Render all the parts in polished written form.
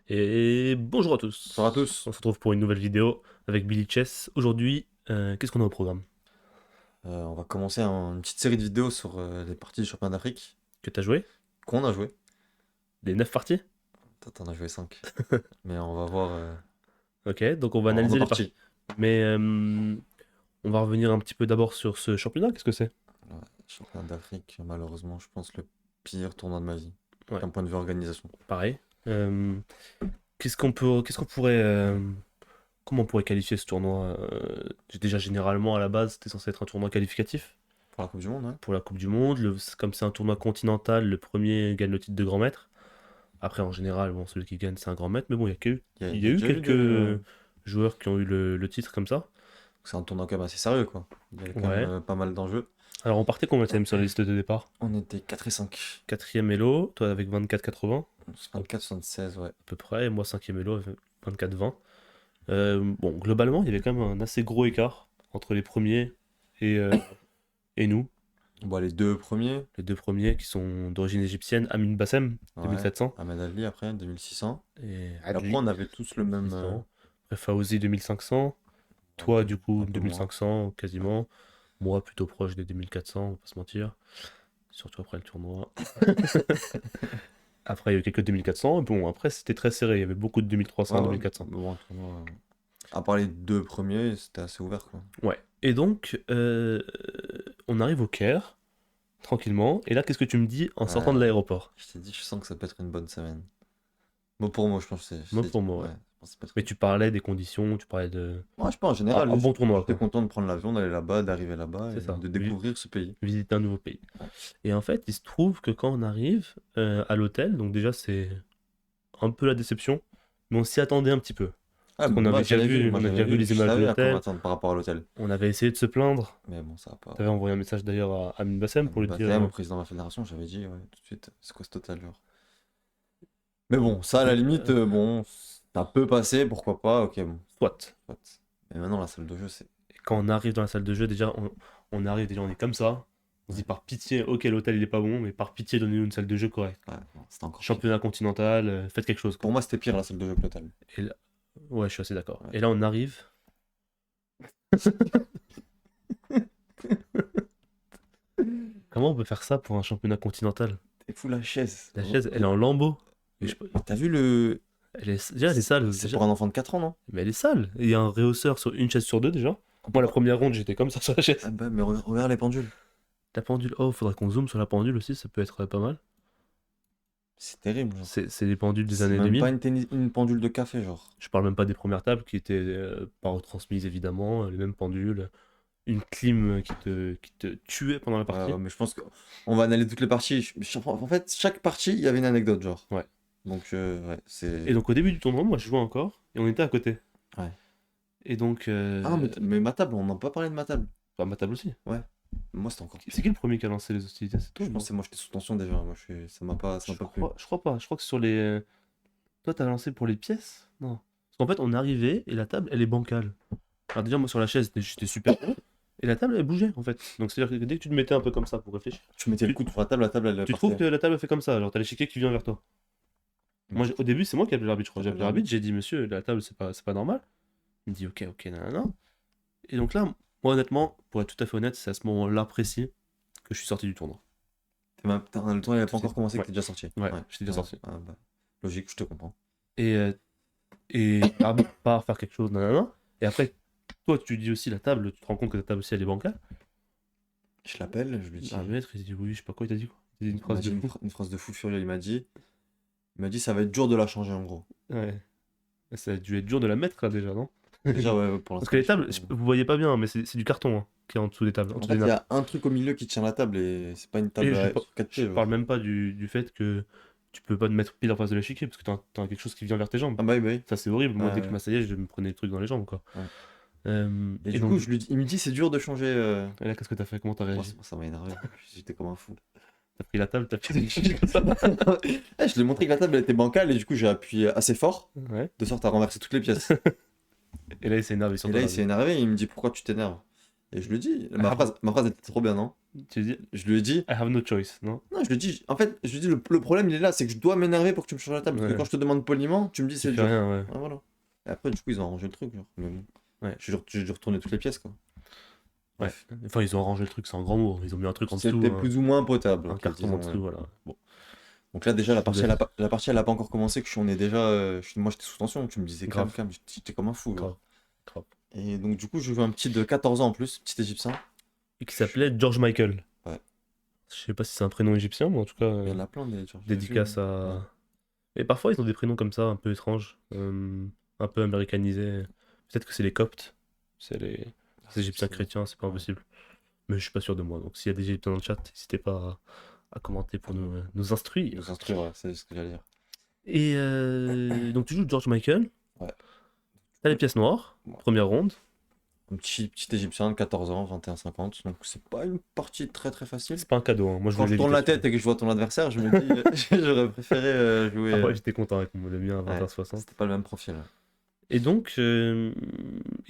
Et bonjour à tous. Bonjour à On tous. se retrouve pour une nouvelle vidéo avec Billy Chess. Aujourd'hui, qu'est-ce qu'on a au programme? On va commencer une petite série de vidéos sur les parties du championnat d'Afrique Que t'as joué? qu'on a joué. Les 9 parties? Toi, t'en as joué 5. Mais on va voir Ok, donc on va en deux analyser les parties. parties. Mais on va revenir un petit peu d'abord sur ce championnat. Qu'est-ce que c'est? Ouais, championnat d'Afrique, malheureusement, je pense le pire tournoi de ma vie, Ouais, d'un point de vue organisation. pareil. Euh, qu'est-ce qu'on pourrait, comment on pourrait qualifier ce tournoi? Déjà, généralement, à la base, c'était censé être un tournoi qualificatif Pour la Coupe du Monde, ouais. pour la Coupe du Monde. Comme c'est un tournoi continental, le premier gagne le titre de grand maître. Après, en général, bon, celui qui gagne, c'est un grand maître. Mais bon, il y Il y a a eu déjà eu quelques de. joueurs qui ont eu le titre comme ça. C'est un tournoi quand même assez sérieux, quoi. Il y avait quand même Ouais. pas mal d'enjeux. Alors, on partait combien sur la liste de départ? On était 4 et 5. Quatrième Elo, toi avec 24,80 à 24, 76, ouais. peu près, et moi cinquième Elo avec 24,20. Bon, globalement, il y avait quand même un assez gros écart entre les premiers et, euh, et nous. Bon, les deux premiers, Les deux premiers qui sont d'origine égyptienne, Amin Bassem, ouais. 2700, Ahmed Ali après, 2600. et Et après, Adli, on avait tous le même. 1600. Après, Fawzi, 2500. Un Toi, peu, du coup, un peu moins. 2500 quasiment. Moi, plutôt proche des 2400, on va pas se mentir. Surtout après le tournoi. Après, il y a eu quelques 2400. Bon, après, c'était très serré. Il y avait beaucoup de Ouais, 2300, ouais, 2400. mais bon, un tournoi, à part les deux premiers, c'était assez ouvert, quoi. Ouais. Et donc, on arrive au Caire, tranquillement. Et là, qu'est-ce que tu me dis en sortant de Ouais, l'aéroport? je t'ai dit, je sens que ça peut être une bonne semaine. Bon, pour moi, je pense que je Mot t'ai dit, pour mot, ouais, ouais. je pense que ça peut être Mais tu parlais des conditions, tu parlais de... Moi, je sais pas, en général, Un bon tournoi, j'étais quoi. content de prendre l'avion, d'aller là-bas, d'arriver là-bas C'est et ça. de découvrir ce pays. Visiter un nouveau pays. Et en fait, il se trouve que quand on arrive à l'hôtel, donc déjà, c'est un peu la déception, mais on s'y attendait un petit peu. Ah, Parce qu'on moi, avait déjà j'avais vu, vu, moi, on a j'avais déjà vu vu, les je images de savais à quoi l'hôtel. m'attendre par rapport à l'hôtel. On avait essayé de se plaindre. Mais bon, ça va pas. T'avais envoyé un message d'ailleurs à Amin Bassem pour lui dire Bassem, au président de la fédération, j'avais dit, ouais, tout de suite, c'est quoi ce hôtel, genre. Mais bon, ça, à la limite, bon, ça peut passer, pourquoi pas, ok, bon. soit. Soit. Mais maintenant, la salle de jeu, c'est. Et quand on arrive dans la salle de jeu, déjà, on arrive, déjà, on est comme ça. On se dit Ouais, par pitié, ok, l'hôtel il est pas bon, mais par pitié, donnez-nous une salle de jeu correcte. ouais, non, c'était encore pire. Championnat continental, faites quelque chose, quoi. Pour moi, c'était pire la salle de jeu que l'hôtel. Et là... Ouais, je suis assez d'accord. Ouais. Et là, on arrive. Comment on peut faire ça pour un championnat continental? T'es fou la chaise. La chaise, elle est en lambeaux. Et Mais t'as vu le. déjà, elle est sale. C'est Déjà. pour un enfant de 4 ans, non? Mais elle est sale. Il y a un réhausseur sur une chaise sur deux, déjà. Moi, la première ronde, j'étais comme ça sur la Ah chaise. bah, mais regarde les pendules. La pendule. Oh, faudrait qu'on zoome sur la pendule aussi, ça peut être pas mal. C'est terrible, genre. C'est des pendules des C'est années même pas 2000. une pendule de café, genre. Je parle même pas des premières tables qui étaient pas retransmises évidemment, les mêmes pendules, une clim qui te tuait pendant la Ouais, partie. ouais, mais je pense qu'on va analyser toutes les parties. En fait, chaque partie, il y avait une anecdote, genre. Ouais. Donc, ouais, Et c'est. donc au début du tournoi, moi je jouais encore et on était à côté. Ouais. Et donc, Ah non, mais ma table, on n'a pas parlé de ma table. enfin, ma table aussi. Ouais. Moi, c'était encore pire. C'est qui le premier qui a lancé les hostilités? C'est toi, Je non? pense que moi, j'étais sous tension déjà. Moi, ça m'a pas plu. Je crois pas. Je crois que sur les. Toi, t'as lancé pour les pièces? Non. Parce qu'en fait, on arrivait et la table, elle est bancale. Alors déjà, moi sur la chaise, j'étais super haut. Et la table, elle bougeait en fait. Donc c'est-à-dire que dès que tu te mettais un peu comme ça pour réfléchir, Tu mettais le tu, coude sur la table, elle tu trouves partait. que la table fait comme ça. Genre, t'as l'échiquier qui vient vers toi. Moi, au début, c'est moi qui ai appelé l'arbitre, je crois. J'ai appelé l'arbitre, j'ai dit, monsieur, la table, c'est pas normal. Il me dit, ok, ok, nanana. Et donc là, moi, honnêtement, pour être tout à fait honnête, c'est à ce moment-là précis que je suis sorti du tournoi. Le tournoi, il n'avait pas encore commencé, que Ouais, t'es déjà sorti. ouais, j'étais déjà Ouais. sorti. Ah, bah, logique, je te comprends. Et, euh, et l'arbitre part faire quelque chose, nanana. Et après, toi, tu dis aussi la table, tu te rends compte que ta table aussi, elle est bancale. Je l'appelle, je lui dis. L'arbitre, il dit, oui, je sais pas quoi, il t'a dit quoi. Il t'a dit une Il m'a phrase dit de fou. une phrase de fou furieux, il m'a dit ça va être dur de la changer en gros. Ouais. Ça a dû être dur de la mettre là déjà, non? Déjà ouais, pour Parce l'instant. que les tables, vous voyez pas bien, mais c'est du carton hein, qui est en dessous des tables, en En dessous fait, des il y nappes. a un truc au milieu qui tient la table et c'est pas une Et table sur 4 je pieds, parle genre. même pas du fait que tu peux pas te mettre pile en face de l'échiquier parce que t'as quelque chose qui vient vers tes jambes. Ah bah oui, bah oui. Ça c'est horrible. Moi dès que je Ouais, m'asseyais, je me prenais des trucs dans les jambes quoi. ouais. Et Et du donc coup, il me dit c'est dur de changer. et là qu'est-ce que t'as fait? Comment t'as Moi, réagi? ça m'a énervé. J'étais comme un fou. T'as pris la table, t'as pris l'échiquier comme ça? Je lui ai montré que la table elle était bancale et du coup j'ai appuyé assez fort Ouais. de sorte à renverser toutes les pièces. Et là il s'est énervé sur Et toi là il là. s'est énervé et il me dit pourquoi tu t'énerves? Et je lui ai dit, ma phrase était trop bien, non? Tu dis, Je lui ai dit, I have no choice, non? non, je lui ai dit, en fait, je lui ai dit, le problème il est là, c'est que je dois m'énerver pour que tu me changes la table. Parce que Ouais. quand je te demande poliment, tu me dis Tu c'est fais dur. rien, ouais. Ouais, voilà. Et après, du coup, ils ont arrangé le truc, genre. Mais bon. Ouais. J'ai dû retourner toutes les pièces, quoi. Ouais. Bref. Enfin, ils ont arrangé le truc, c'est un grand mot. Ils ont mis un truc en dessous, C'était plus ou moins potable. un Ok, carton en disons, dessous, ouais. voilà. Bon. Donc là, déjà, la Je partie, voulais- la partie, elle a pas encore commencé, que on est déjà. Moi, j'étais sous tension. Tu me disais calme, Grave. calme. J'étais comme un fou, Grave. genre. Grave. Et donc, du coup, je joue un petit de 14 ans en plus, petit égyptien. Et qui s'appelait George Michael. Ouais. Je sais pas si c'est un prénom égyptien, mais en tout cas, Il y en a plein des George, j'ai vu, dédicace ouais. à. Et parfois, ils ont des prénoms comme ça, un peu étranges, un peu américanisés. Peut-être que c'est les Coptes, c'est les Égyptiens possible. chrétiens, c'est pas Ouais. impossible. Mais je suis pas sûr de moi. Donc, s'il y a des Égyptiens dans le chat, n'hésitez pas à commenter pour nous instruire. Nous instruire, ouais, c'est ce que j'allais dire. Et donc, tu joues George Michael, Ouais. t'as les pièces noires, Ouais. première ronde. Un petit égyptien de 14 ans, 21-50. Donc, c'est pas une partie très très facile. C'est pas un cadeau, hein. Moi, je Quand voulais je tourne la dédicacer. tête et que je vois ton adversaire, je me dis, j'aurais préféré jouer. Ah ouais, j'étais content avec le mien à Ouais, 21-60. c'était pas le même profil. Et donc, il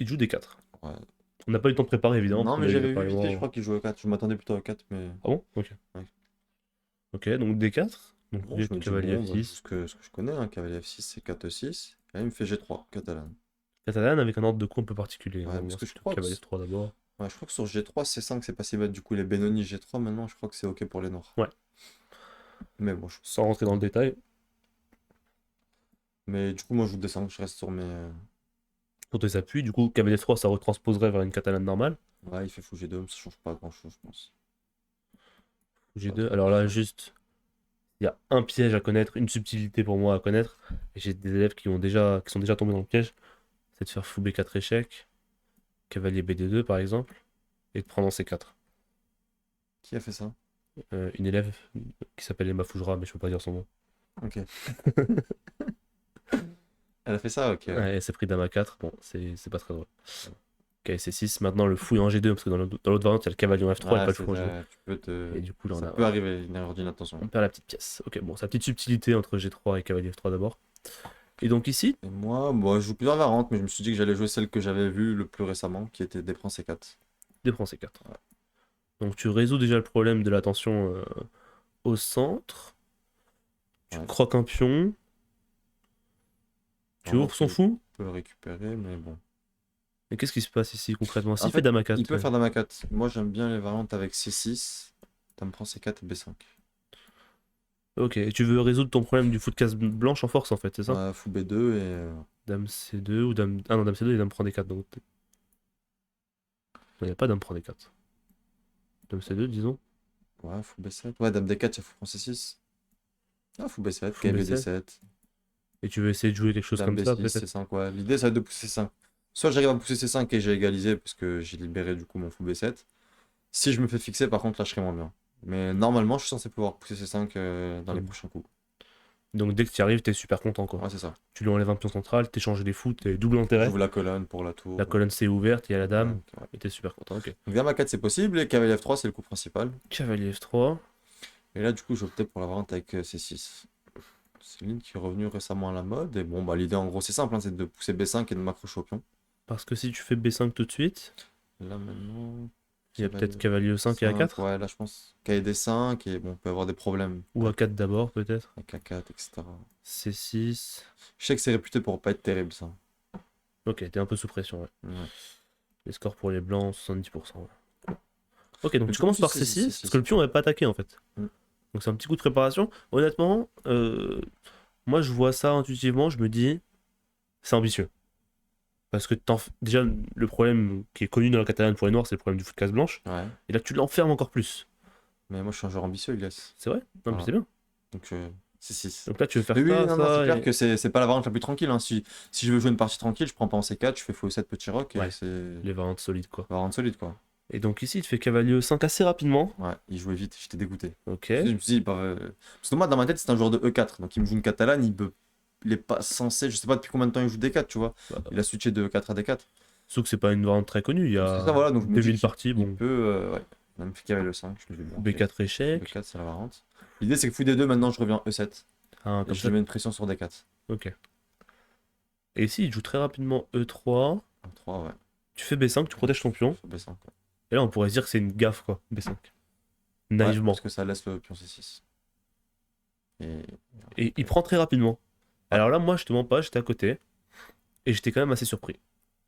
joue des 4. Ouais. On n'a pas eu le temps de préparer, évidemment, Non, parce qu'on mais a eu j'avais vu préparé vite fait, je vraiment- crois qu'il jouait au 4. Je m'attendais plutôt à 4, mais Ah bon? Ok. Ouais. Ok, donc D4. Donc, bon, je me dis, cavalier bon, bah, F6. ce que je connais, hein, cavalier F6, c'est 4-6. Et là, il me fait G3, catalane. Catalane avec un ordre de coup un peu particulier. Ouais, Hein. parce Moi, que c'est je crois que cavalier F3 d'abord. Ouais, je crois que sur G3, C5, c'est pas si bête. Du coup, les Benoni G3, maintenant, je crois que c'est OK pour les noirs. Ouais. Mais bon, Sans rentrer dans le détail. mais du coup, moi, je joue D5, je reste sur mes. Sur tes appuis, du coup, cavalier F3, ça retransposerait vers une catalane normale. Ouais, il fait fou G2, mais ça change pas grand-chose, je pense. G2. Alors là, juste, il y a un piège à connaître, une subtilité pour moi à connaître. Et j'ai des élèves qui sont déjà tombés dans le piège. C'est de faire fou B4 échec, cavalier BD2 par exemple, et de prendre en C4. Qui a fait ça? Une élève qui s'appelle Emma Fougera, mais je peux pas dire son nom. OK. Elle a fait ça? OK. Ouais. Ouais, elle s'est pris dame A4, bon, c'est pas très drôle. Ok, C6, maintenant le fouille en G2, parce que dans l'autre variante, il y a le cavalier en F3 et Ouais, pas le c'est fou en G2. ça, tu peux te. Et du coup, là, Ça peut arriver, une erreur d'inattention. on perd la petite pièce. Ok, bon, sa petite subtilité entre G3 et cavalier F3 d'abord. Et donc ici, Et moi, je joue plusieurs variantes, mais je me suis dit que j'allais jouer celle que j'avais vue le plus récemment, qui était D prend C4. D prend C4. Donc tu résous déjà le problème de la tension au centre. Tu Ouais. croques un pion. Tu Normalement, ouvres son tu fou. peux le récupérer, mais bon. Et qu'est-ce qui se passe ici concrètement? S'il En fait fait, dame A4. il peut faire dame A4. Moi, j'aime bien les variantes avec C6, dame prend C4 et B5. Ok, et tu veux résoudre ton problème du fou de case blanche en force en fait, c'est ça? Ouais, fou B2 et. Dame C2 ou dame. Ah non, dame C2 et dame prend D4. Donc... il n'y a pas dame prend D4. Dame C2, disons. Ouais, fou B7. Ouais, dame D4, il y a fou prend C6. Ah, fou B7, Fou KV B7. D7. Et tu veux essayer de jouer quelque chose Dame comme ça B6, peut-être? C5, ouais. L'idée, ça va être de pousser C5. Soit j'arrive à pousser C5 et j'ai égalisé parce que j'ai libéré du coup mon fou B7. Si je me fais fixer, par contre, là, je serai moins bien. Mais normalement, je suis censé pouvoir pousser C5 dans les prochains coups. Donc dès que tu y arrives, t'es super content quoi. Ouais, c'est ça. Tu lui enlèves un pion central, t'échanges des fous, t'es double intérêt. J'ouvre la colonne pour la tour. La colonne C est ouverte, il y a la dame, Ouais. et t'es super content. Ok. Donc, dame A4, c'est possible. Et cavalier F3, c'est le coup principal. Cavalier F3. Et là, du coup, j'ai opté pour la variante avec C6. C'est une ligne qui est revenue récemment à la mode. Et bon, bah, l'idée, en gros, c'est simple, hein, c'est de pousser B5 et de m'accrocher au pion. Parce que si tu fais B5 tout de suite, Là, maintenant. il y a peut-être cavalier E5 et A4. Ouais, là, je pense KD5 et bon, on peut avoir des problèmes. Ou A4 d'abord peut-être. Avec A4, etc. C6. Je sais que c'est réputé pour pas être terrible, ça. Ok, t'es un peu sous pression, ouais. Ouais. Les scores pour les blancs, 70%. Ouais. Ok, donc Mais tu commences par c'est C6, C6. parce que le pion n'avait pas attaqué en fait. Mm. Donc c'est un petit coup de préparation. Honnêtement, moi je vois ça intuitivement, je me dis, c'est ambitieux. Parce que déjà, le problème qui est connu dans la catalane pour les noirs, c'est le problème du fou de case blanche. Ouais. Et là, tu l'enfermes encore plus. Mais moi, je suis un joueur ambitieux, Elias. C'est vrai? Non, mais Voilà. c'est bien. Donc, C6. Donc là, tu veux faire Mais oui, ça, non, non, ça, c'est clair et- que c'est pas la variante la plus tranquille. Hein. Si je veux jouer une partie tranquille, je prends pas en C4, je fais fou 7 petit rock et Ouais. c'est les variantes solides, quoi. variante solide, quoi. Et donc ici, tu fais cavalier E5 assez rapidement. Ouais, il jouait vite, j'étais dégoûté. Ok. Je me suis dit, parce que moi, dans ma tête, c'est un joueur de E4. Donc, il me joue une catalane, il est pas censé. Je sais pas depuis combien de temps il joue D4, tu vois. Bah, Il a switché de E4 à D4. sauf que c'est pas une variante très connue. Il y a C'est ça, voilà. Donc, je me dis 2000 qu'il- parties. il Bon, peut. Ouais. Il a même fait cavalier E5, je me dis, bon, ok. B4 échec. E4, c'est la variante. L'idée, c'est que fou D2, maintenant, je reviens E7. Ah, Et comme je ça. lui mets une pression sur D4. Ok. Et ici, il joue très rapidement E3. E3, ouais. Tu fais B5, tu protèges ton pion. Sur B5, quoi. Et là, on pourrait se dire que c'est une gaffe, quoi, B5. Ouais, Naïvement. parce que ça laisse le pion C6. Et Et il prend très rapidement. Ouais. Alors là, moi, je te mens pas, j'étais à côté. Et j'étais quand même assez surpris.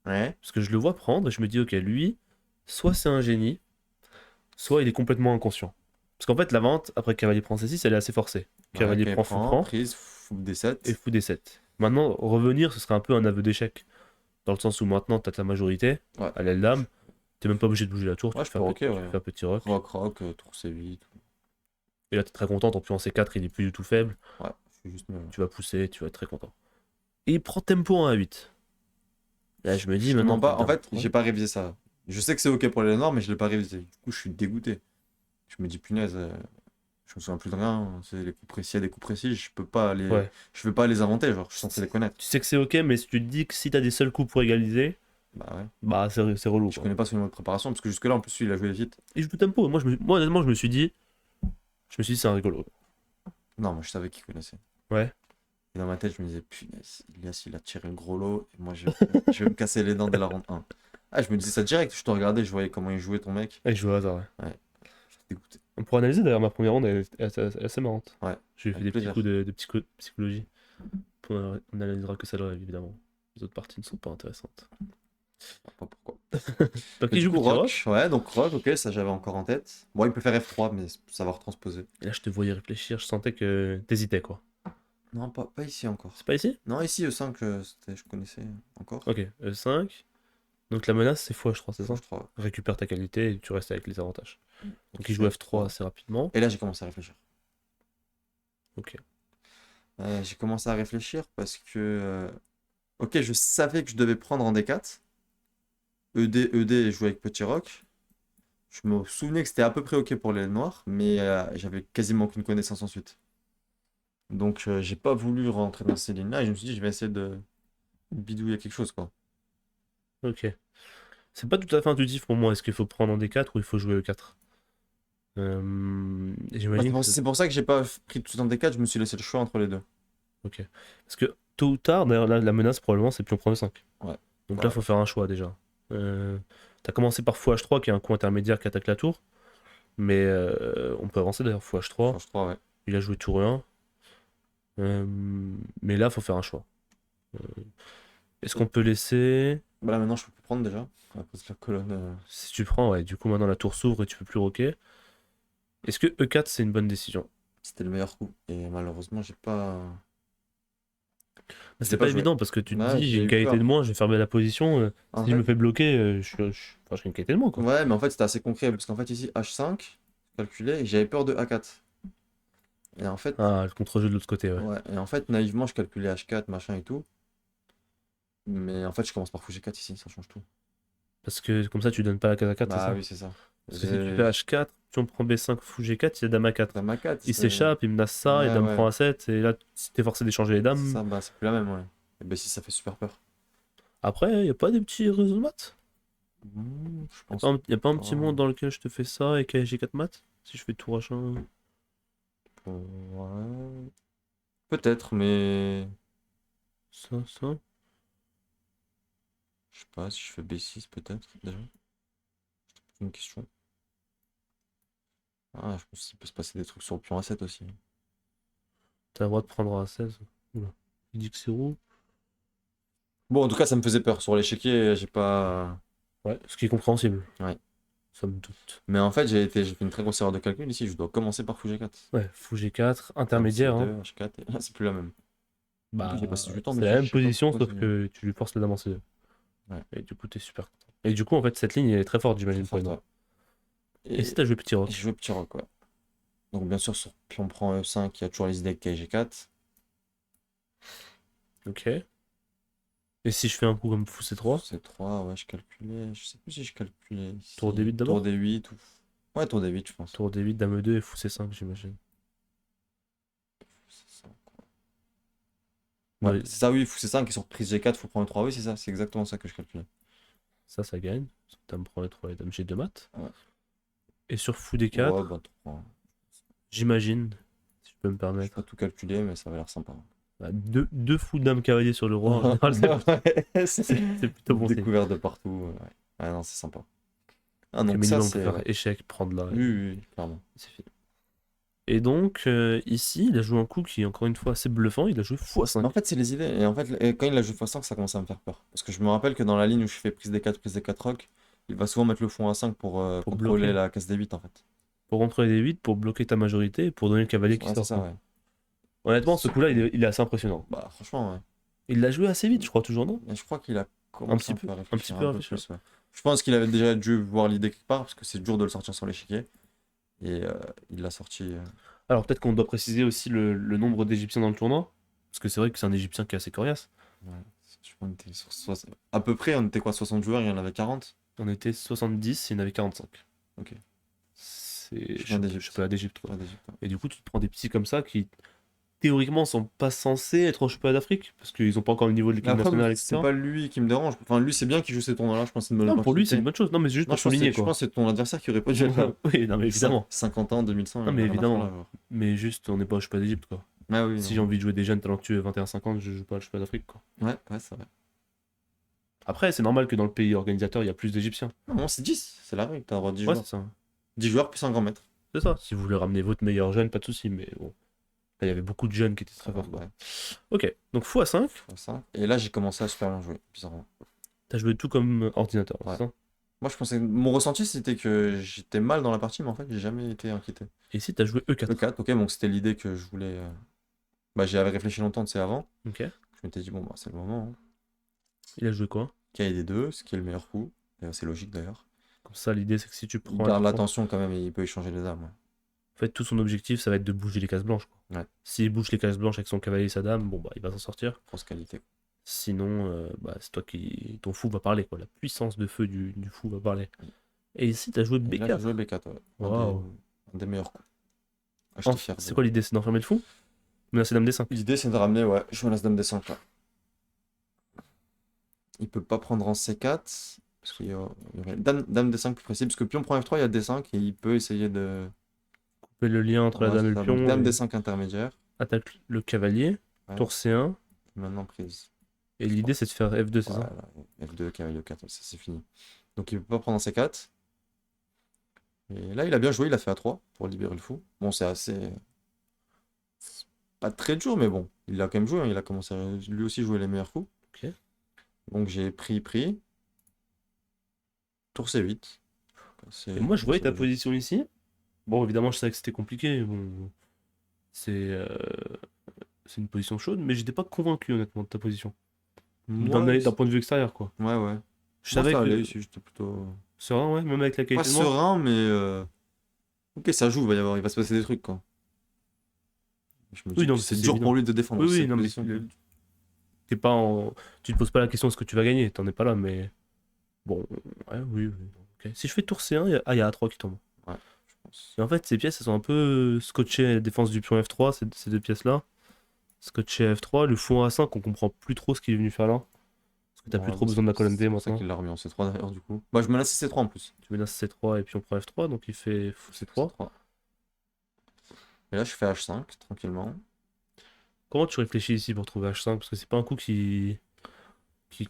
ouais, Parce que je le vois prendre et je me dis, ok, lui, soit c'est un génie, soit il est complètement inconscient. Parce qu'en fait, la vente, après cavalier prend C6, elle est assez forcée. Cavalier quand il prend fou prend, prend prise, fou et D7. fou D7. Maintenant, revenir, ce serait un peu un aveu d'échec. Dans le sens où maintenant, t'as ta majorité, Ouais. à l'aile dame, t'es même pas obligé de bouger la tour, Ouais, tu je fais peux un rocker, petit, tu ouais. fais un petit rock. Rock, tour C8. Et là, t'es très content, ton pion en C4, il est plus du tout faible. Ouais, je suis juste mieux. Tu vas pousser, tu vas être très content. Et il prend tempo en A8. Là, je me dis Je te maintenant, mens pas, peut-être en dame fait, j'ai pas révisé ça. Je sais que c'est ok pour les noirs, mais je l'ai pas révisé. Du coup, je suis dégoûté. Je me dis, punaise, je me souviens plus de rien. C'est les coups précis, il y a des coups précis, Ouais. je vais pas les inventer, genre, je suis censé les connaître. Tu sais que c'est ok, mais si tu te dis que si t'as des seuls coups pour égaliser, Bah ouais. bah c'est relou, Je quoi. connais pas son niveau de préparation, parce que jusque-là, en plus, lui, il a joué vite. Et je joue tempo. Moi, honnêtement, je me suis dit, c'est un rigolo. Non, moi, je savais qu'il connaissait. Ouais. Et dans ma tête, je me disais, punaise, Ilias, il a tiré le gros lot, et moi, je vais me casser les dents dès la ronde 1. Ah, je me disais ça direct, je te regardais, je voyais comment il jouait ton mec. Et je joue au hasard, ouais. Ouais, j'étais dégoûté. On pourrait analyser d'ailleurs ma première ronde, elle est assez marrante. Ouais, J'ai fait avec des petits plaisir. coups de psychologie. On analysera que celle-là, évidemment. Les autres parties ne sont pas intéressantes. Je sais pas pourquoi. Donc Mais il du joue coup, petit rock. Rock, ouais, donc Rock, ok, ça j'avais encore en tête. Bon, il peut faire F3, mais ça va retransposer. Et là, je te voyais réfléchir, je sentais que t'hésitais, quoi. Non, pas ici encore. C'est pas ici? Non, ici, E5, je connaissais encore. Ok, E5. Donc la menace, c'est FH3, c'est ça? F3. Récupère ta qualité et tu restes avec les avantages. Donc il joue je F3 assez rapidement. Et là, j'ai commencé à réfléchir. Ok. J'ai commencé à réfléchir parce que. Ok, je savais que je devais prendre en D4. ED et jouer avec Petit Rock. Je me souvenais que c'était à peu près ok pour les noirs, mais j'avais quasiment aucune connaissance ensuite. Donc, j'ai pas voulu rentrer dans ces lignes-là et je me suis dit, je vais essayer de bidouiller quelque chose, quoi. Ok. C'est pas tout à fait intuitif pour moi. Est-ce qu'il faut prendre en D4 ou il faut jouer E4? Bah, J'imagine que c'est pour ça que j'ai pas pris tout en D4, je me suis laissé le choix entre les deux. Ok. Parce que tôt ou tard, d'ailleurs, là, la menace probablement c'est pion prend E5. Ouais. Donc Bah, là, faut faire un choix déjà. T'as commencé par fou H3 qui est un coup intermédiaire qui attaque la tour. Mais on peut avancer d'ailleurs fou H3. Forge 3, ouais. Il a joué tour 1. Mais là, faut faire un choix. Est-ce qu'on peut laisser. Bah là maintenant je peux plus prendre déjà. À cause de la colonne. Si tu prends, ouais, du coup maintenant la tour s'ouvre et tu peux plus roquer. Est-ce que E4 c'est une bonne décision? C'était le meilleur coup. Et malheureusement j'ai pas. Bah, J'ai c'est pas pas joué. évident parce que tu te Ouais, dis j'ai j'ai une eu qualité peur. de moins, je vais fermer la position. En Si je me fait, fais bloquer, enfin, j'ai une qualité de moins quoi. ouais, mais en fait c'était assez concret parce qu'en fait ici H5, calculé, et j'avais peur de A4. Et en fait, Ah, le contre-jeu de l'autre côté, ouais. ouais, et en fait naïvement je calculais H4, machin et tout. Mais en fait je commence par fou G4 ici, ça change tout. Parce que comme ça tu donnes pas la case A4, c'est Bah ça? oui, c'est ça. Parce que si tu fais H4, tu on prend B5 fou G4, il y a dame A4. Dame A4, Il c'est. s'échappe, il menace ça, et Ouais, dame ouais. prend A7, et là si t'es forcé d'échanger les dames. Ça, bah c'est plus la même, ouais. Et bah si ça fait super peur. Après, y a pas des petits réseaux de maths? Je Y a pense pas y a pas un petit pas. monde dans lequel je te fais ça et que j'ai 4 maths? Si je fais tour H1. Ouais. Peut-être, mais. Ça. Je sais pas si je fais B6 peut-être déjà. C'est une question. Ah, je pense qu'il peut se passer des trucs sur le pion A7 aussi. T'as le droit de prendre à 16. Oula. Il dit que c'est roux. Bon, en tout cas, ça me faisait peur. Sur l'échiquier, j'ai pas. Ouais, ce qui est compréhensible. Ouais. Ça me doute. Mais en fait, j'ai fait une très grosse erreur de calcul ici. Je dois commencer par fou G4. Ouais, fou G4, intermédiaire. Hein. C2, H4. Et là, c'est plus la même. En Bah, plus, j'ai passé du temps c'est dessus, la même je sais pas position, pourquoi sauf que tu lui forces la dame en C2. Ouais. Et du coup, t'es super content. Et du coup, en fait, cette ligne elle est très forte, j'imagine, pour les noirs. Et si t'as joué petit rock? je joue petit rock, ouais. Donc, bien sûr, sur pion prend E5, il y a toujours les idées avec G4. Ok. Et si je fais un coup comme fou C3? C3, ouais, je calculais. Je sais plus si je calculais ici. Tour D8 Tour d'abord? D8 ou. Ouais, tour D8, je pense. Tour D8, dame E2 et fou C5, j'imagine. C'est ça, quoi. Ouais, Ouais, c'est ça, oui, c'est 5 et sur prise G4, faut prendre 3. Oui, c'est ça, c'est exactement ça que je calculais. ça gagne. Dame prend les 3 et dame G2 mat. Ouais. Et sur fou D4, Ouais, bah 3. j'imagine, si je peux me Je permettre. pas tout calculé, mais ça va l'air sympa. Bah, deux fous de dame cavalier sur le roi, en général, c'est Ouais, c'est plutôt bon signe. découvert de partout. Ouais. Ah non, c'est sympa. Ah, Donc, donc ça, minimum, on peut c'est. faire Ouais. échec, prendre là, Oui, et oui, oui, clairement. c'est fini. Et donc, ici, il a joué un coup qui est encore une fois assez bluffant. Il a joué Mais en x5. fait, c'est les idées. Et en fait, quand il a joué x5, ça commence à me faire peur. Parce que je me rappelle que dans la ligne où je fais prise des 4 rocs, il va souvent mettre le fond à 5 pour Pour contrôler bloquer. la case des 8 en fait. Pour contrôler des 8, pour bloquer ta majorité et pour donner le cavalier qui Ouais, c'est sort, ça, quoi. ouais. Honnêtement, ce Sauf coup-là, que, il est assez impressionnant. bah, franchement, ouais. Il l'a joué assez vite, je crois, toujours, non? Et je crois qu'il a Un commencé petit un peu. peu à Un petit réfléchir peu un peu réfléchir. plus, ouais. Je pense qu'il avait déjà dû voir l'idée quelque part, parce que c'est dur de le sortir sur l'échiquier. Et il l'a sorti. Alors, peut-être qu'on doit préciser aussi le nombre d'Égyptiens dans le tournoi. Parce que c'est vrai que c'est un Égyptien qui est assez coriace. Ouais. Je crois qu'on était sur à peu près, on était quoi, 60 joueurs, il y en avait 40? On était 70, il y en avait 45. Ok. C'est Je viens d'Égypte. championnat d'Égypte, quoi. Ouais, d'Égypte, ouais. Et du coup, tu te prends des petits comme ça qui, théoriquement, sont pas censés être au championnat d'Afrique. Parce qu'ils ont pas encore le niveau de Mais l'équipe après, nationale, c'est etc. pas lui qui me dérange. Enfin, lui, c'est bien qu'il joue ces tournois-là. Je pense que c'est une bonne Non, pour lui, c'est une opportunité. bonne chose. Non, mais c'est juste Non, pour souligner, je pense quoi. que c'est ton adversaire qui aurait pas dû être là. Oui, non, mais évidemment. 50 ans, 2100, Non, il mais a rien à faire là, évidemment. genre. Mais juste, on n'est pas au championnat d'Égypte, quoi. Ah oui, Si non. j'ai envie de jouer des jeunes talentueux 21-50, je joue pas au championnat d'Afrique, quoi. Ouais, ouais, c'est vrai. Après, c'est normal que dans le pays organisateur, il y a plus d'Égyptiens. Non, c'est 10. C'est la règle. T'as le droit de 10 Ouais, joueurs. c'est ça. 10 joueurs plus un grand maître. C'est ça. Si vous voulez ramener votre meilleur jeune, pas de souci. Mais bon, là, il y avait beaucoup de jeunes qui étaient très forts, quoi. Ouais, Ok, donc x5, ça. Et là, j'ai commencé à super bien jouer, bizarrement. t'as joué tout comme ordinateur, Ouais. c'est ça? Moi, je pensais. Mon ressenti, c'était que j'étais mal dans la partie, mais en fait, j'ai jamais été inquiété. Et ici, t'as joué E4. Le 4, ok, donc c'était l'idée que je voulais. Bah, j'y avais réfléchi longtemps, tu sais, avant. Ok. Je m'étais dit, bon, bah, c'est le moment. Hein. Il a joué quoi? KD2, ce qui est le meilleur coup. Et c'est logique d'ailleurs. Comme ça, l'idée, c'est que si tu Il prends garde la l'attention quand même et il peut échanger les armes. en fait, tout son objectif, ça va être de bouger les cases blanches, quoi. Ouais, S'il bouge les cases blanches avec son cavalier et sa dame, bon, bah, il va s'en sortir. grosse qualité. Sinon, bah, c'est toi qui. Ton fou va parler, quoi. La puissance de feu du fou va parler. Et ici, t'as joué Et là, j'ai B4. joué B4, ouais. Waouh. Un des meilleurs coups. Ah, j'étais fier C'est de- quoi l'idée? C'est d'enfermer le fou? Menacer dame D5. L'idée, c'est de ramener, ouais, je menace dame D5 là. Il peut pas prendre en C4. Parce qu'il y aurait dame D5 plus précis. Parce que pion prend F3, il y a D5 et il peut essayer de. Couper le lien entre la Ouais, dame et c'est le ça. Donc, pion. dame Et D5 intermédiaire. attaque le cavalier. Ouais. Tour C1. Maintenant prise. Et l'idée, c'est de faire F2, c'est ça? Voilà, F2, cavalier 4, ça c'est fini. Donc il peut pas prendre en C4. Et là, il a bien joué, il a fait A3 pour libérer le fou. Bon, c'est assez. C'est pas très dur, mais bon, il a quand même joué, hein. Il a commencé à lui aussi jouer les meilleurs coups. Ok. Donc j'ai pris. Tour C8. Et moi, je voyais c'est ta logique. position ici. Bon, évidemment, je savais que c'était compliqué. Bon, c'est euh, c'est une position chaude, mais j'étais pas convaincu, honnêtement, de ta position. Moi, D'un point de vue extérieur, quoi. ouais, ouais. Je Moi, savais ça que. allait, j'étais plutôt. Serein, ouais, même avec la Pas qualité de noir. serein, mais. Ok, ça joue, il va se passer des trucs, quoi. Je me Oui, dis non, que mais c'est c'est dur évident. pour lui de défendre Oui, oui, cette non, mais position. t'es pas en. Tu te poses pas la question de ce que tu vas gagner, t'en es pas là, mais. Bon, ouais, oui, oui. Ok. Si je fais tour C1, il y a A3 qui tombe. Ouais, je pense. Et en fait, ces pièces, elles sont un peu scotchées à la défense du pion F3, ces deux pièces-là. Scotché à F3, le fou en A5, on comprend plus trop ce qu'il est venu faire là. Parce que t'as plus Ouais, trop besoin de la colonne D c'est pour ça maintenant. qu'il l'a remis en C3 d'ailleurs, du coup. Bah, je menace C3 en plus. Tu menaces C3 et puis on prend F3, donc il fait fou C3. C3. Et là, je fais H5 tranquillement. Comment tu réfléchis ici pour trouver H5? Parce que c'est pas un coup qui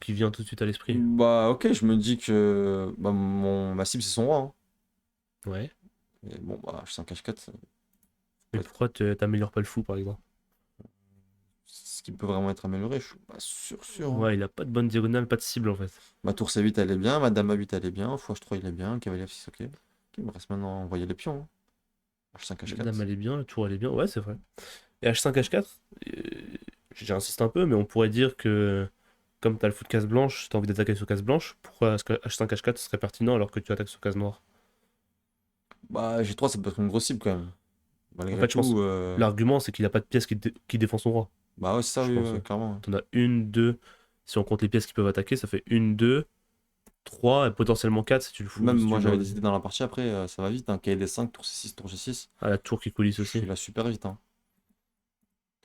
vient tout de suite à l'esprit. Bah, ok, je me dis que bah, ma cible c'est son roi. Hein. Ouais. Et bon, bah, H5, H4, Mais pourquoi t'améliores pas le fou par exemple? ce qui peut vraiment être amélioré, je suis pas sûr. Hein. Ouais, il a pas de bonne diagonale, pas de cible en fait. Ma tour C8 elle est bien, ma dame A8 elle est bien, fou H3 il est bien, cavalier F6 ok. Ok, il me reste maintenant à envoyer les pions. Hein. H5, La H4. dame elle est bien, la tour elle est bien, ouais c'est vrai. Et H5, H4, j'insiste un peu, mais on pourrait dire que comme t'as le fou de case blanche, t'as envie d'attaquer sur case blanche, pourquoi est-ce que H5, H4 serait pertinent alors que tu attaques sur case noire? Bah, G3 ça peut être une grosse cible quand même. Malgré En fait, je pense tout, l'argument c'est qu'il a pas de pièce qui défend son roi. bah ouais, c'est ça, Je oui, pense, ouais, ouais. clairement. T'en as une, deux, si on compte les pièces qui peuvent attaquer, ça fait une, deux, trois et potentiellement quatre si tu le fous. Même Si tu moi le j'avais mets des idées dans la partie après, ça va vite. Hein. KD5, tour C6, tour G6. à la tour qui coulisse Je aussi. suis là super vite. Hein.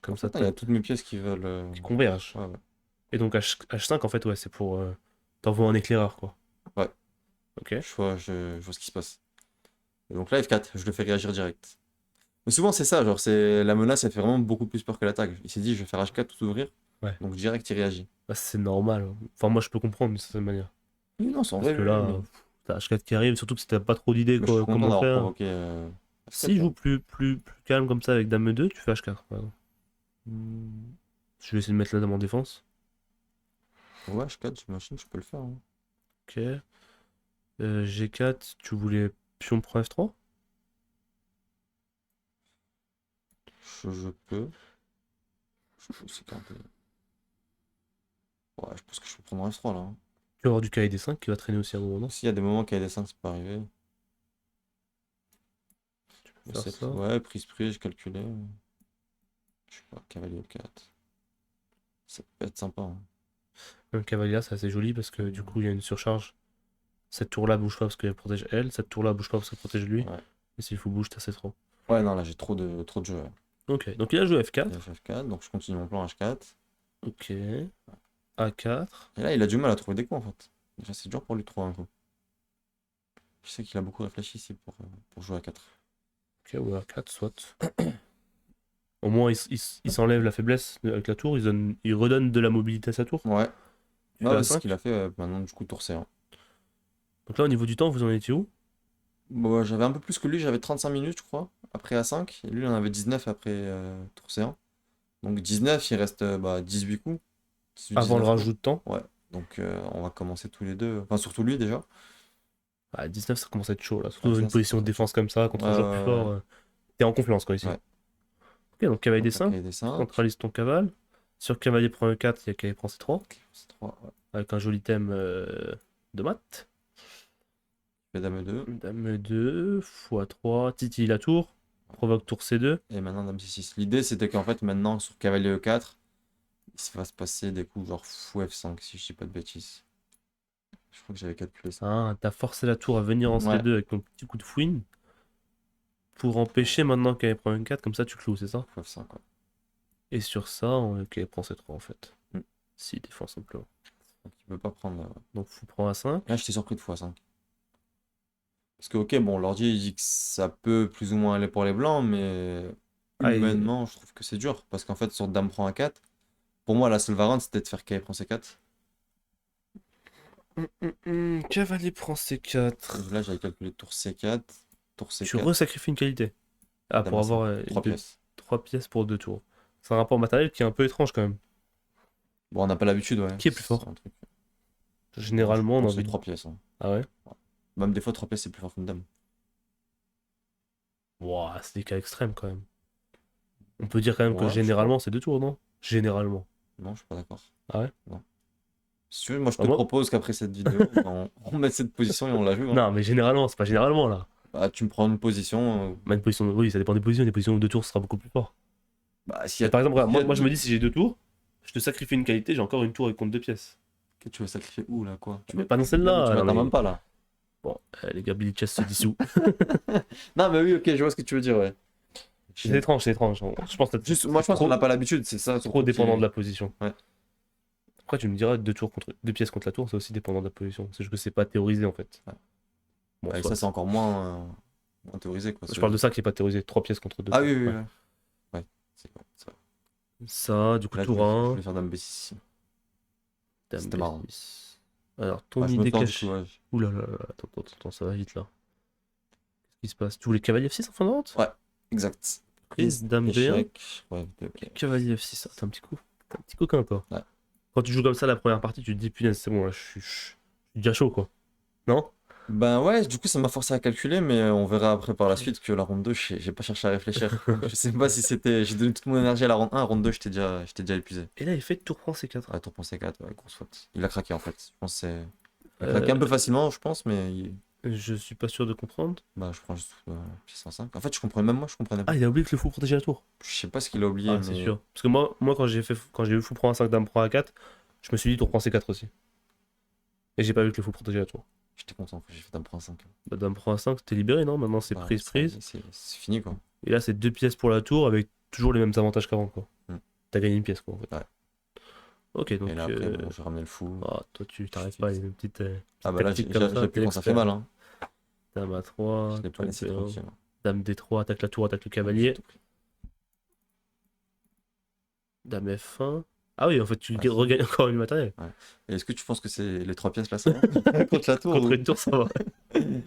Comme En ça, fait, il y a toutes mes pièces qui veulent. qui convergent. Ouais, ouais. Et donc H5 en fait, ouais, c'est pour. T'envoies un éclaireur quoi. Ouais. Ok. Je vois ce qui se passe. Et donc là, F4, je le fais réagir direct. Mais souvent, c'est ça, genre, c'est la menace, elle fait vraiment beaucoup plus peur que l'attaque. Il s'est dit, je vais faire H4 tout ouvrir. Ouais. Donc direct, il réagit. Bah, c'est normal. Enfin, moi je peux comprendre d'une certaine manière. Oui, non, c'est en Parce vrai. que là, mais T'as H4 qui arrive, surtout que si t'as pas trop d'idées Mais je suis content comment d'avoir faire. provoqué. Si joue plus calme comme ça avec Dame 2, tu fais H4. Par exemple. Hmm. Je vais essayer de mettre la Dame en défense. Ouais, H4, j'imagine, je peux le faire, hein. Ok. G4, tu voulais pion prend F3? Je peux. Je peux aussi garder. Ouais, je pense que je peux prendre F3 là, hein. Tu vas avoir du KD5 qui va traîner aussi à un moment, non? S'il y a des moments qu'il y a des 5, c'est pas arrivé. Faire ça. Ouais, prise, calculé. Je sais pas, cavalier E4. Ça peut être sympa, hein. Un cavalier, c'est assez joli parce que du coup, il y a une surcharge. Cette tour-là bouge pas parce qu'elle protège elle. Cette tour-là bouge pas parce qu'elle protège lui. Ouais. Et s'il faut bouge, t'as C3. Ouais, non, là j'ai trop de jeux, ouais. Ok, donc il a joué F4. Il a fait F4, donc je continue mon plan H4. Ok. A4. Et là, il a du mal à trouver des coups en fait. Déjà, c'est dur pour lui de trouver un coup. Je sais qu'il a beaucoup réfléchi ici pour jouer à 4. Ok, ou A4, soit. Au moins, il s'enlève la faiblesse avec la tour. Il redonne de la mobilité à sa tour. Ouais. Tu Ouais, fais ouais, c'est ce A5. qu'il a fait maintenant, du coup, tour C1. Donc là, au niveau du temps, vous en étiez où? Bon, ouais, j'avais un peu plus que lui, j'avais 35 minutes, je crois, après A5. Et lui, il en avait 19 après tour C1. Donc 19, il reste 18 coups. Avant le 18-19 coups. rajout de temps. Ouais. Donc on va commencer tous les deux. Enfin, surtout lui déjà. À 19, ça commence à être chaud là. Ah, Surtout dans une 19, ça position de commence à être défense chaud. comme ça, contre Ouais, un joueur plus ouais, fort. ouais. T'es en confiance quoi ici. Ouais. Ok, donc cavalier Donc là, D5. cavalier D5. Centralise ton cavale. Sur cavalier prend E4, il y a cavalier prend C3. C3, ouais. Avec un joli thème de maths. Fait dame 2. Dame 2, x3, titille la tour. Provoque tour C2. Et maintenant dame C6. L'idée, c'était qu'en fait, maintenant, sur cavalier E4, il va se passer des coups genre fou F5, si je dis pas de bêtises. Je crois que j'avais calculé ça. Ah, t'as forcé la tour à venir en Ouais. C2 avec ton petit coup de fouine. Pour empêcher maintenant qu'elle prend une 4, comme ça tu cloues, c'est ça? Fou F5, quoi. Et sur ça, qu'elle prend C3 en fait. Mm. Si, défend simplement. Donc il peut pas prendre. Donc fou prend A5. Là, j'étais surpris de x5. Parce que, ok, bon, l'ordi, il dit que ça peut plus ou moins aller pour les blancs, mais Ah, humainement, je trouve que c'est dur. Parce qu'en fait, sur dame prend A4, pour moi, la seule variante, c'était de faire cavalier prend C4. Cavalier prend C4. Donc là, j'avais calculé tour C4, tour Tu C4, resacrifies une qualité. Ah, dame pour A5. avoir 3 pièces. 3 pièces pour 2 tours. C'est un rapport matériel qui est un peu étrange quand même. Bon, on n'a pas l'habitude, ouais. Qui est plus fort? C'est un truc. Généralement, on a Je pense que envie c'est de... 3 pièces, hein. Ah ouais? Même des fois, 3 pièces, c'est plus fort qu'une dame. Ouah, c'est des cas extrêmes quand même. On peut dire quand même que Ouais, je sais pas. généralement, c'est 2 tours, non? Généralement. Non, je suis pas d'accord. Ah ouais? Non. Si tu veux, moi, je Ah, te moi... propose qu'après cette vidéo, on mette cette position et on la joue, hein. Non, mais généralement, c'est pas généralement là. Bah, tu me prends une position. Bah, une position... Oui, ça dépend des positions. Des positions où 2 tours, ce sera beaucoup plus fort. Bah, s'il y Mais a. par exemple, regarde, s'il y a moi je deux- me dis, si j'ai 2 tours, je te sacrifie une qualité, j'ai encore une tour avec compte 2 pièces. Que tu veux sacrifier où là, quoi? Mais pas dans Non, mais celle-là. tu Non, m'attends mais... même pas là. Bon, les gars, Billy Chess se dissout. Non, mais oui, ok, je vois ce que tu veux dire, ouais. C'est étrange, c'est étrange. Je pense que t'as- Juste, moi, je pense trop- qu'on n'a pas l'habitude, c'est ça. trop surtout dépendant qui- de la position. Ouais. Après, tu me diras, 2 pièces contre la tour, c'est aussi dépendant de la position. C'est juste que c'est pas théorisé en fait. Ouais. Bon, Et soit. ça, c'est encore moins théorisé, quoi. Je parle de ça qui est pas théorisé. 3 pièces contre 2. Ah oui, oui, Ouais. oui. Ouais, c'est vrai. Ça, du coup, Là, je tour voulais, je 1. voulais faire dame B6. Dame C'était marrant. B6. Alors, ton Ah, je me idée tente, cachée. du coup, ouais. Ouh là là là, attends, ça va vite là. Qu'est-ce qui se passe? Tu voulais cavalier F6 en fin de route? Ouais, exact. Prise, dame B1. échec. Ouais, ok. Cavalier F6. Ah, t'as un petit coup. T'as un petit coquin, toi. Ouais. Quand tu joues comme ça la première partie, tu te dis, punaise, c'est bon, là, je suis déjà chaud, quoi. Non? Ben ouais, du coup, ça m'a forcé à calculer, mais on verra après par la suite que la ronde 2, j'ai pas cherché à réfléchir. Je sais pas si c'était. J'ai donné toute mon énergie à la ronde 1, ronde 2, j'étais déjà épuisé. Et là, il fait tour prend C4. Ouais, tour pensée 4, ouais, grosse faute. Il a craqué en fait. Je pense que c'est. Il a craqué un peu facilement, je pense, mais Je suis pas sûr de comprendre. bah, je prends juste pièce 105. En fait, je comprenais même moi, je comprenais pas. Ah, il a oublié que le fou protégeait la tour. Je sais pas ce qu'il a oublié, Ah, mais. c'est sûr. Parce que moi quand j'ai vu fou prend A5, dame prend A4, je me suis dit tour prend C4 aussi. Et j'ai pas vu que le fou protégeait la tour. J'étais content quand j'ai fait dame prend 5. Bah, dame prend A5, t'es libéré, non? Maintenant, c'est Bah, prise. C'est fini quoi. Et là, c'est 2 pièces pour la tour avec toujours les mêmes avantages qu'avant, quoi. Hmm. T'as gagné une pièce, quoi, en fait. Ouais. Ok, donc. Et là après, bon, j'ai ramené le fou. Ah, toi, tu t'arrêtes pas, il y a une petite. Ah bah là, tactique j'ai comme ça, j'ai t'es pu quand ça fait expert. mal, hein. Dame A3, Je l'ai pas tour laissé B1, tranquille, hein. dame D3, attaque la tour, attaque le cavalier. J'ai tout pris. Dame F1. Ah oui, en fait, tu Ouais, c'est- regagnes encore du matériel. Et est-ce que tu penses que c'est les 3 pièces là, ça va contre la tour Contre ou- une tour, ça va. Ouais.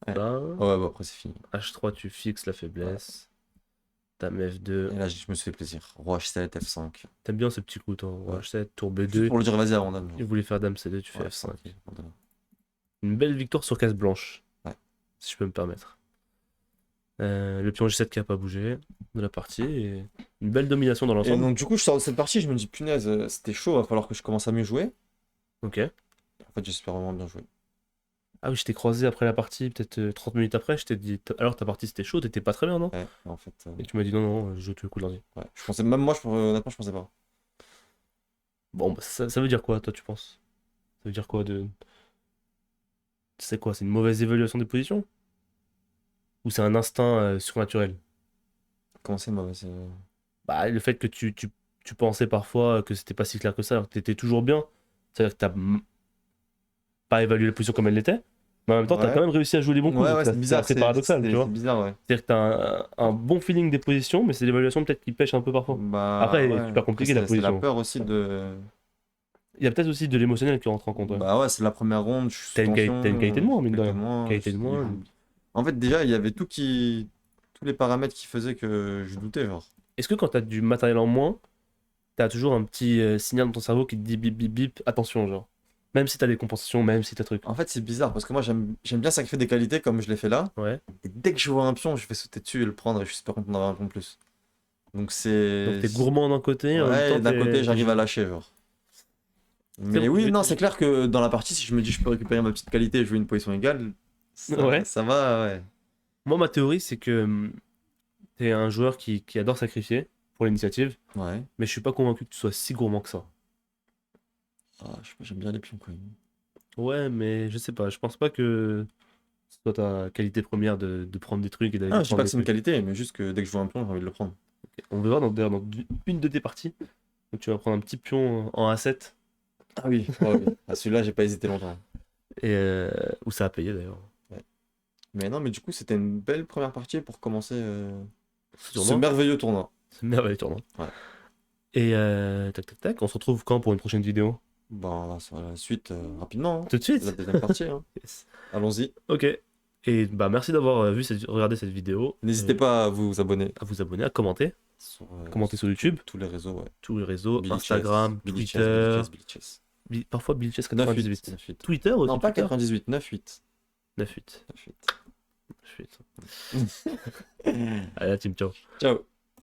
Ça, Ouais, bah après c'est fini. H3, tu fixes la faiblesse. Dame F2. Et là, je me suis fait plaisir. Roi H7, F5. T'aimes bien ce petit coup, toi. Ouais. H7, tour Juste B2. pour le dire, vas-y, avant dame. Il voulait faire Dame C2, tu fais Ouais, F5. ok, bon, dame. Une belle victoire sur case blanche. Ouais. Si je peux me permettre. Le pion G7 qui a pas bougé de la partie. Et une belle domination dans Et l'ensemble. donc, du coup, je sors de cette partie, je me dis, punaise, c'était chaud, va falloir que je commence à mieux jouer. Ok. En fait, j'espère vraiment bien jouer. Ah oui, je t'ai croisé après la partie, peut-être 30 minutes après. Je t'ai dit, alors ta partie c'était chaud, t'étais pas très bien, non? Ouais, en fait. Et tu m'as dit non, non, je joue tout le coup de lundi. Ouais. Je pensais, même moi, honnêtement, je pensais pas. Bon, bah, ça veut dire quoi, toi, tu penses? Ça veut dire quoi de. C'est quoi? C'est une mauvaise évaluation des positions? Ou c'est un instinct surnaturel? Comment c'est mauvais? Bah, le fait que tu pensais parfois que c'était pas si clair que ça, alors que t'étais toujours bien. C'est-à-dire que pas évalué la position comme elle l'était, mais en même temps, t'as Ouais. quand même réussi à jouer les bons coups. Ouais, Donc ouais, ça, c'est bizarre. assez paradoxal, tu vois. C'est bizarre, ouais. C'est-à-dire que t'as un bon feeling des positions, mais c'est l'évaluation peut-être qui pêche un peu parfois. Bah, Après, ouais. super compliqué, la C'est la position. peur aussi de. Il y a peut-être aussi de l'émotionnel qui rentre en compte. Ouais. Bah ouais, c'est la première ronde, je suis sous T'as tension. une qualité de moins, mine de qualité rien. moins, Qualité de moins. En fait, déjà, il y avait tous les paramètres qui faisaient que je doutais, genre. Est-ce que quand t'as du matériel en moins, t'as toujours un petit signal dans ton cerveau qui te dit bip bip bip, attention, genre. Même si t'as des compensations, même si t'as truc. En fait, c'est bizarre parce que moi, j'aime bien sacrifier des qualités comme je l'ai fait là. Ouais. Et dès que je vois un pion, je vais sauter dessus et le prendre et je suis super content d'avoir un pion de plus. Donc Donc c'est. t'es gourmand d'un côté, en même Ouais, temps et d'un t'es- côté, j'arrive t'es- à lâcher, genre. Mais bon, oui, je- non, c'est clair que dans la partie, si je me dis je peux récupérer ma petite qualité et jouer une position égale, Ouais. ça va, ouais. Moi, ma théorie, c'est que t'es un joueur qui adore sacrifier pour l'initiative, Ouais. mais je suis pas convaincu que tu sois si gourmand que ça. Ah, je sais pas, j'aime bien les pions quand même. Ouais, mais je sais pas, je pense pas que ce soit ta qualité première de prendre des trucs et d'aller Ah, je dis prendre pas des que c'est une trucs. qualité, mais juste que dès que je vois un pion, j'ai envie de le prendre. On verra d'ailleurs dans une de tes parties. Donc tu vas prendre un petit pion en A7, Ah oui, ouais, oui. Ah, celui-là, j'ai pas hésité longtemps. et où ça a payé d'ailleurs. Mais non, mais du coup, c'était une belle première partie pour commencer Ce ce tournoi, merveilleux tournoi. c'est merveilleux tournoi. Ouais. Et tac tac tac, on se retrouve quand pour une prochaine vidéo? Bon, là, ça va la suite rapidement. Hein. Tout de suite? La deuxième partie. Hein. Yes. Allons-y. Ok. Et bah merci d'avoir regardé cette vidéo. N'hésitez pas à vous abonner À vous abonner, à commenter. sur, Commenter sur YouTube, tous les réseaux. Ouais. tous les réseaux, Billy Instagram, Chess, Billy Chess, Twitter, Billy Chess, Billy Chess. parfois Bill Chess 9-8, 98. 9-8. Twitter aussi. Non, pas Twitter 98, 9-8. 98. 9-8. 98. Allez, la team, ciao. Ciao.